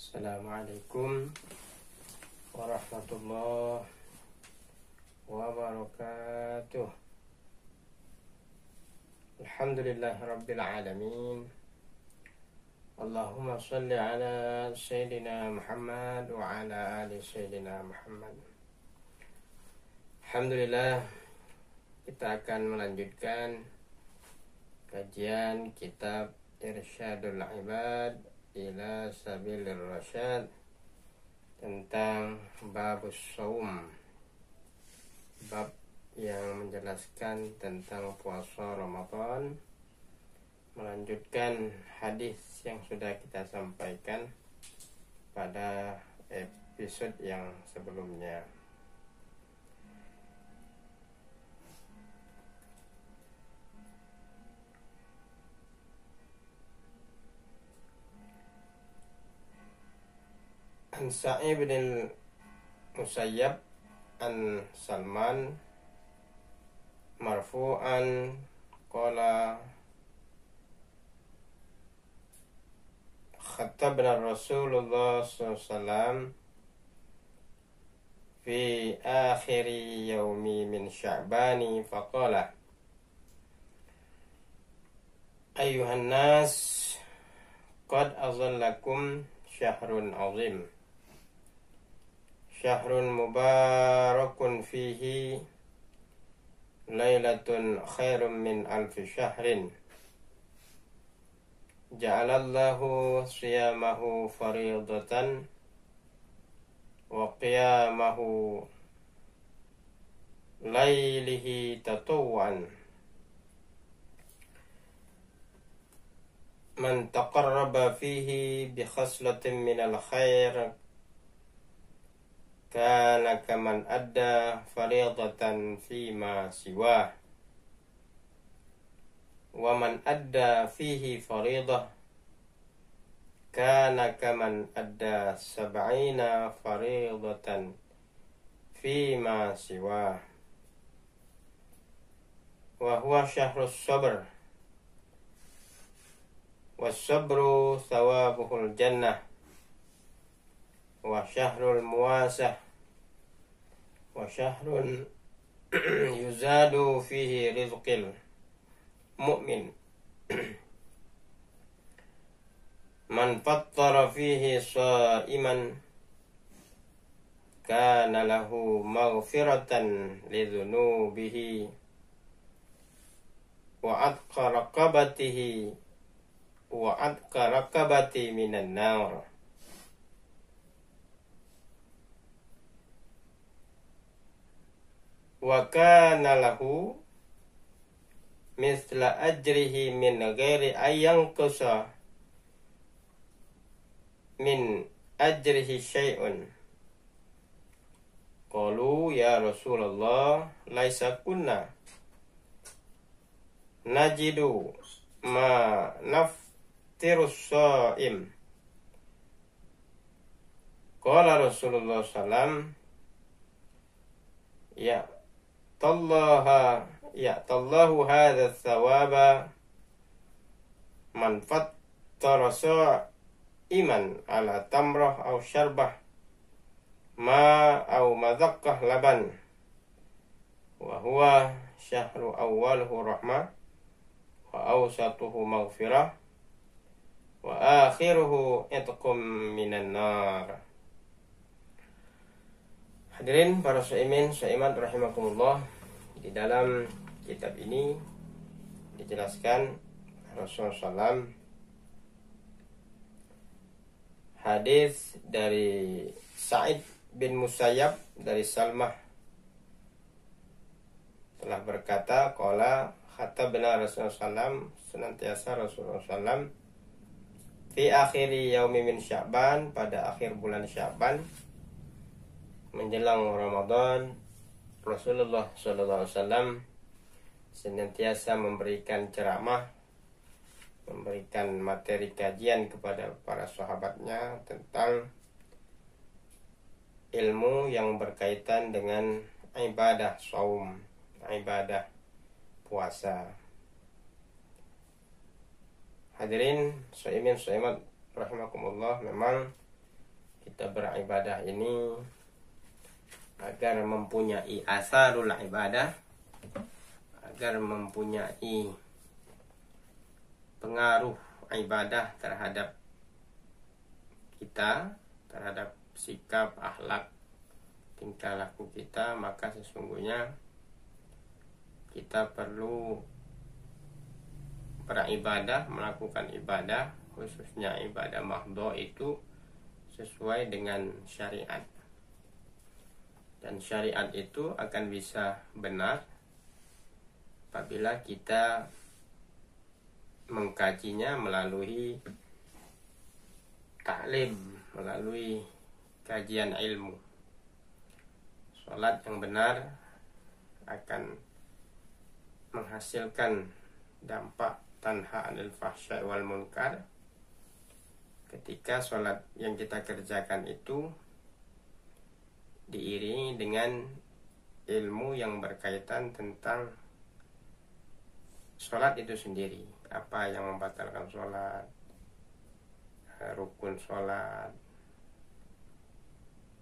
Assalamualaikum warahmatullahi wabarakatuh. Alhamdulillahi rabbil alamin. Allahumma salli ala Sayyidina Muhammad wa ala ali Sayyidina Muhammad. Alhamdulillah, kita akan melanjutkan kajian kitab Irsyadul Ibad ila Sabilir Rasyad tentang babus shaum, bab yang menjelaskan tentang puasa Ramadan, melanjutkan hadis yang sudah kita sampaikan pada episode yang sebelumnya. An Sa'id bin Musayyab an Salman marfu'an qala khatabna Rasulullah SAW fi akhiri yaumi min Sya'bani faqala ayyuhan nas qad azallakum syahrun azim, syahrun mubarakun fihi lailatun khairum min alfi syahrin, ja'alallahu siyamahu faridatan wa qiyamahu lailihi tatawwan, man taqarraba fihi bi khaslatin minal khair kana kaman adda fariidatan fima siwah, wa man adda fihi fariidah kana kaman adda sab'ina fariidatan fima siwah, wa huwa syahrus sabr, was sabru thawabuhul jannah, wa syahrul muwasah, wa syahrun yuzadu fihi rizqil mu'min, man fattara fihi sha'iman kana lahu maghfiratan lidhunubihi wa atqa raqabati minan nar. Wa kana lahu misla ajrihi min ghairi ayyan qusa min ajrihi syai'un. Qalu ya Rasulullah laisa kunna najidu ma naftirus shaim. Qala Rasulullah sallam Ya'tallahu hadha thawaba man fattara iman ala tamrah aw syarbah ma aw madhaqqah laban, wa huwa syahru awwaluhu rahmah wa awsatuhu maghfirah wa akhiruhu itqum minan nar. Hadirin para saimin saimat rahimakumullah, di dalam kitab ini dijelaskan Rasulullah SAW hadis dari Sa'id bin Musayyab dari Salmah telah berkata, qala khatabna Rasulullah SAW, senantiasa Rasulullah SAW fi akhiri yaumi min Sya'ban, pada akhir bulan Sya'ban menjelang Ramadan, Rasulullah SAW senantiasa memberikan ceramah, memberikan materi kajian kepada para sahabatnya tentang ilmu yang berkaitan dengan ibadah shaum, ibadah puasa. Hadirin shaimin shaimat rahimakumullah, memang kita beribadah ini agar mempunyai asarul ibadah, agar mempunyai pengaruh ibadah terhadap kita, terhadap sikap, akhlak, tingkah laku kita, maka sesungguhnya kita perlu beribadah, melakukan ibadah, khususnya ibadah mahdhu itu sesuai dengan syariat. Dan syariat itu akan bisa benar apabila kita mengkajinya melalui taklim, melalui kajian ilmu. Salat yang benar akan menghasilkan dampak tanha 'anil fahsya'i wal munkar ketika salat yang kita kerjakan itu diiringi dengan ilmu yang berkaitan tentang salat itu sendiri. Apa yang membatalkan salat, rukun salat,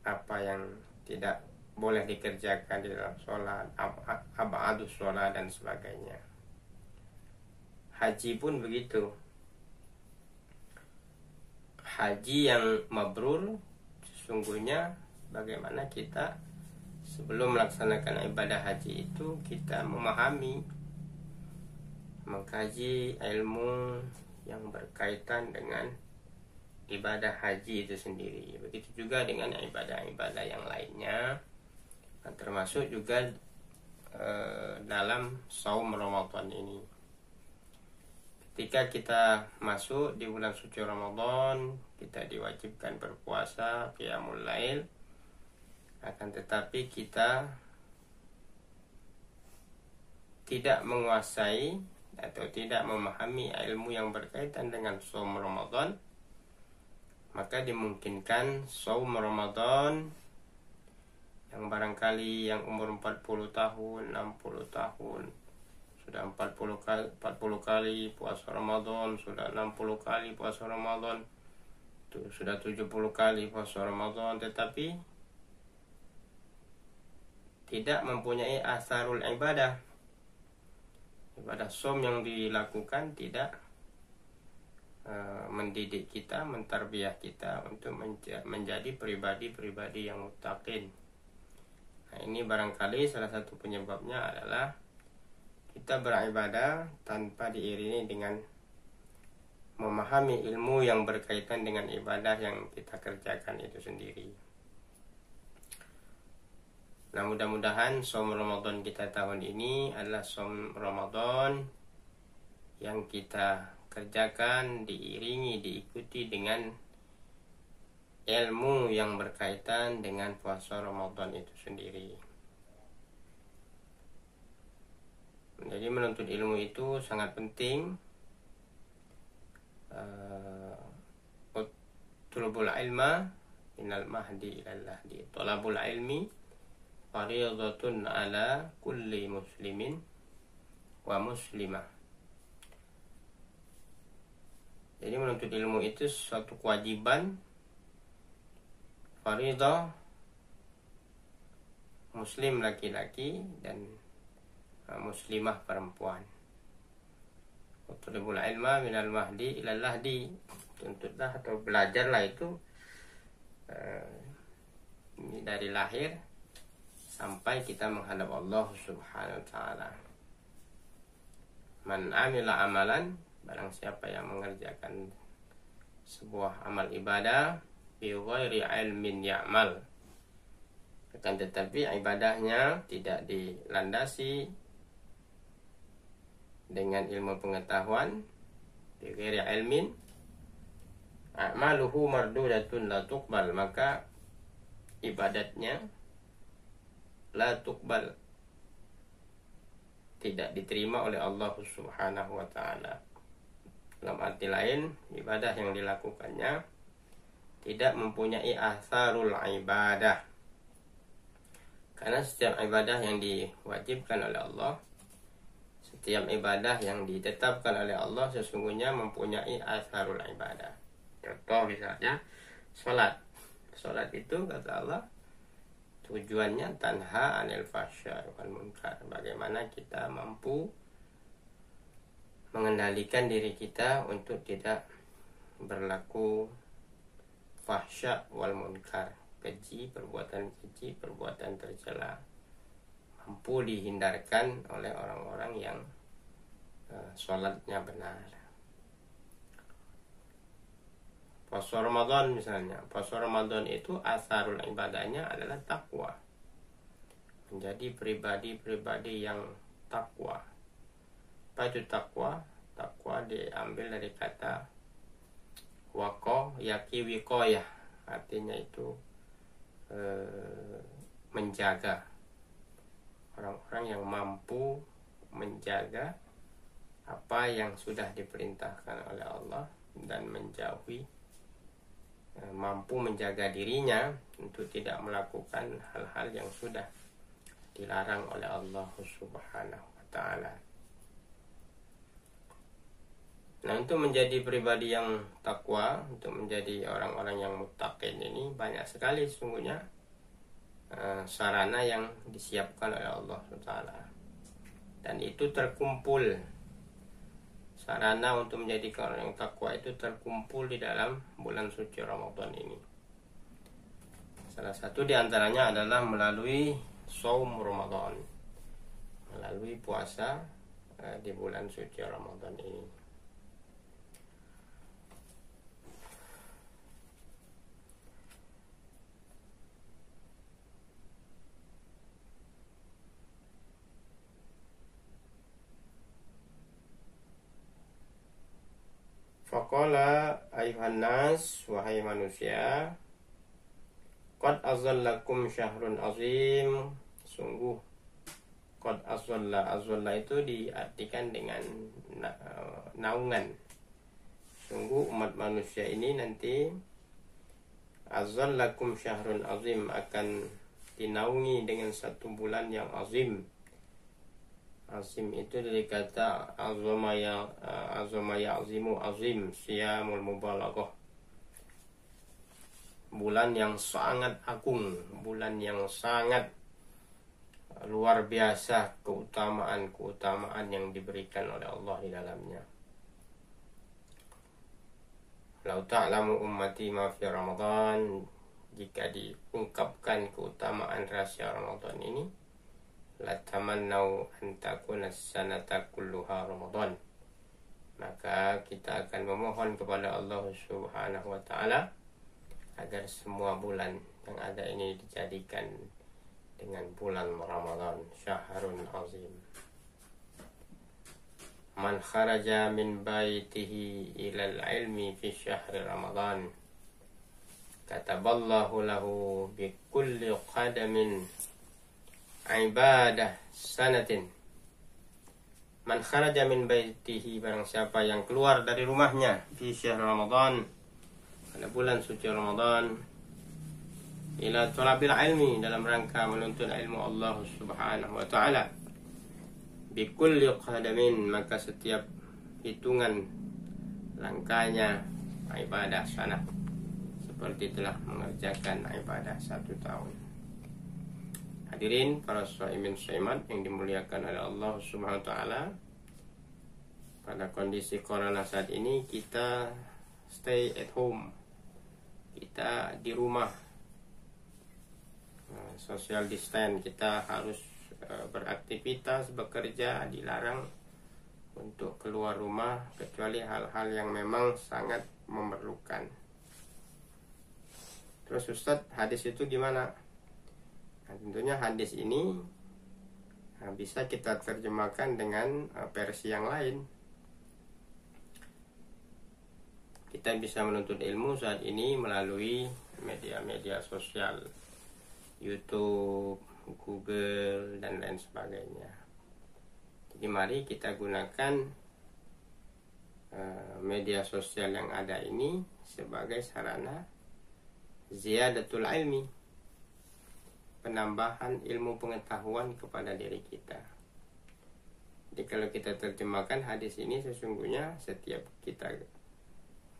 apa yang tidak boleh dikerjakan di dalam salat, ab'adus salat dan sebagainya. Haji pun begitu. Haji yang mabrur sesungguhnya bagaimana kita sebelum melaksanakan ibadah haji itu kita memahami, mengkaji ilmu yang berkaitan dengan ibadah haji itu sendiri. Begitu juga dengan ibadah-ibadah yang lainnya, termasuk juga dalam saum Ramadan ini. Ketika kita masuk di bulan suci Ramadan, kita diwajibkan berpuasa, qiyamul lail. Akan tetapi kita tidak menguasai atau tidak memahami ilmu yang berkaitan dengan saum Ramadan, maka dimungkinkan saum Ramadan yang barangkali yang umur 40 tahun, 60 tahun sudah 40 kali puasa Ramadan, sudah 60 kali puasa Ramadan, sudah 70 kali puasa Ramadan, tetapi tidak mempunyai asarul ibadah. Ibadah saum yang dilakukan tidak mendidik kita, mentarbiyah kita untuk menjadi pribadi-pribadi yang muttaqin. Nah, ini barangkali salah satu penyebabnya adalah kita beribadah tanpa diiringi dengan memahami ilmu yang berkaitan dengan ibadah yang kita kerjakan itu sendiri. Nah, mudah-mudahan saum Ramadan kita tahun ini adalah saum Ramadan yang kita kerjakan diiringi, diikuti dengan ilmu yang berkaitan dengan puasa Ramadan itu sendiri. Jadi menuntut ilmu itu sangat penting. Tulubul ilma minal mahdi ilal lahdi. Talabul ilmi fariidatun ala kulli muslimin wa muslimah. Jadi menuntut ilmu itu suatu kewajiban fariidah muslim laki-laki dan muslimah perempuan. Tulubul ilma minal mahdi ilal lahdi. Tuntutlah atau belajarlah itu ini dari lahir sampai kita menghadap Allah Subhanahu wa taala. Man amila amalan, barang siapa yang mengerjakan sebuah amal ibadah bi ghairi ilmin ya'mal, akan tetapi ibadahnya tidak dilandasi dengan ilmu pengetahuan, bi ghairi ilmin, a'maluhu mardudatun la tuqbal, maka ibadatnya la tuqbal, tidak diterima oleh Allah Subhanahu wa taala. Dalam arti lain, ibadah yang dilakukannya tidak mempunyai asarul ibadah. Karena setiap ibadah yang diwajibkan oleh Allah, setiap ibadah yang ditetapkan oleh Allah sesungguhnya mempunyai asarul ibadah. Contoh misalnya salat. Sholat itu kata Allah tujuannya tanha anil fahsya wal munkar. Bagaimana kita mampu mengendalikan diri kita untuk tidak berlaku fahsya wal munkar, keji, perbuatan tercela, mampu dihindarkan oleh orang-orang yang sholatnya benar. Puasa Ramadan misalnya, puasa Ramadan itu asarul ibadahnya adalah takwa, menjadi pribadi-pribadi yang takwa. Apa itu takwa? Takwa diambil dari kata waqo yaki wikoyah, artinya itu menjaga. Orang-orang yang mampu menjaga apa yang sudah diperintahkan oleh Allah dan menjauhi, mampu menjaga dirinya untuk tidak melakukan hal-hal yang sudah dilarang oleh Allah Subhanahu wa ta'ala. Nah, untuk menjadi pribadi yang takwa, untuk menjadi orang-orang yang muttaqin ini banyak sekali sesungguhnya sarana yang disiapkan oleh Allah SWT. Dan itu terkumpul, sarana untuk menjadi orang yang takwa itu terkumpul di dalam bulan suci Ramadan ini. Salah satu di antaranya adalah melalui shaum Ramadan, melalui puasa di bulan suci Ramadan ini. Faqala ayuhan nas, wahai manusia, qad azallakum syahrun azim. Sungguh qad azalla itu diartikan dengan naungan. Sungguh umat manusia ini nanti azallakum syahrun azim, akan dinaungi dengan satu bulan yang azim. Azim itu dari kata azama ya'zimu azim, siyamul mubalaghah. Bulan yang sangat agung, bulan yang sangat luar biasa keutamaan yang diberikan oleh Allah di dalamnya. Lau ta'lamu ummati ma fi Ramadan, jika diungkapkan keutamaan rahasia Ramadan ini, la tamannau an takuna sanata kulluha Ramadan, maka kita akan memohon kepada Allah Subhanahu wa ta'ala agar semua bulan yang ada ini dijadikan dengan bulan Ramadan, syahrun azim. Man kharaja min baitihi ilal ilmi fi syahri Ramadan, kataballahu lahu bi kulli qadamin ibadah sanatin. Man kharaja min baitihi, barang siapa yang keluar dari rumahnya, fi syahr Ramadan, pada bulan suci Ramadan, ila talabil ilmi, dalam rangka menuntut ilmu Allah Subhanahu wa ta'ala, bi kulli qadamin, maka setiap hitungan langkahnya ibadah sanah, seperti telah mengerjakan ibadah 1 tahun. Hadirin para shaimin shaimat yang dimuliakan oleh Allah Subhanahu wa ta'ala, pada kondisi corona saat ini kita stay at home, kita di rumah, social distance, kita harus beraktivitas, bekerja, dilarang untuk keluar rumah kecuali hal-hal yang memang sangat memerlukan. Terus Ustadz, hadis itu gimana? Nah, tentunya hadis ini bisa kita terjemahkan dengan versi yang lain. Kita bisa menuntut ilmu saat ini melalui media-media sosial, YouTube, Google, dan lain sebagainya. Jadi mari kita gunakan media sosial yang ada ini sebagai sarana ziyadatul ilmi, penambahan ilmu pengetahuan kepada diri kita. Jadi kalau kita terjemahkan hadis ini, sesungguhnya setiap kita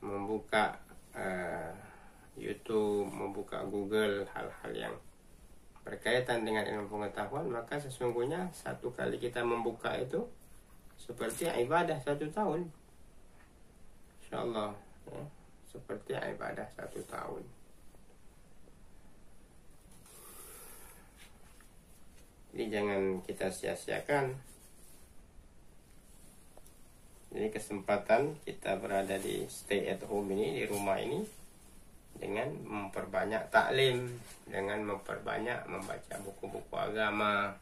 membuka YouTube, membuka Google hal-hal yang berkaitan dengan ilmu pengetahuan, maka sesungguhnya satu kali kita membuka itu seperti ibadah 1 tahun, insyaallah ya, seperti ibadah 1 tahun. Jadi jangan kita sia-siakan. Jadi kesempatan kita berada di stay at home ini, di rumah ini, dengan memperbanyak taklim, dengan memperbanyak membaca buku-buku agama,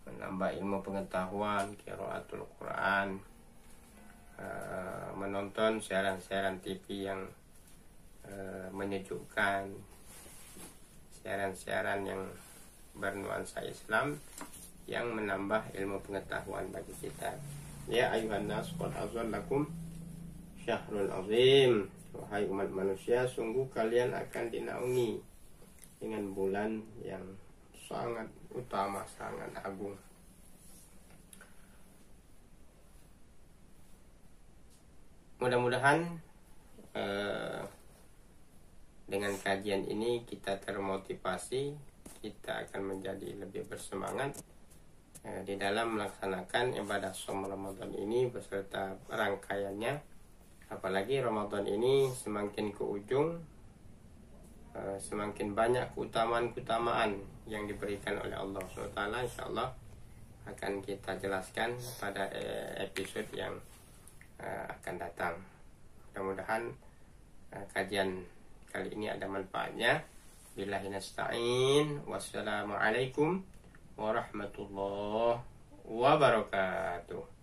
menambah ilmu pengetahuan, qiraatul Quran, menonton siaran-siaran TV yang menyejukkan, siaran-siaran yang bernuansa Islam yang menambah ilmu pengetahuan bagi kita. Ya ayuhan nas qad azallakum syahrul azim. Wahai umat manusia, sungguh kalian akan dinaungi dengan bulan yang sangat utama, sangat agung. Mudah-mudahan dengan kajian ini kita termotivasi, kita akan menjadi lebih bersemangat di dalam melaksanakan ibadah shaum Ramadan ini beserta rangkaiannya. Apalagi Ramadan ini semakin ke ujung, semakin banyak keutamaan-keutamaan yang diberikan oleh Allah SWT. Insyaallah akan kita jelaskan pada episode yang akan datang. Mudah-mudahan kajian kali ini ada manfaatnya. Billahi nasta'in. Wassalamualaikum warahmatullahi wabarakatuh.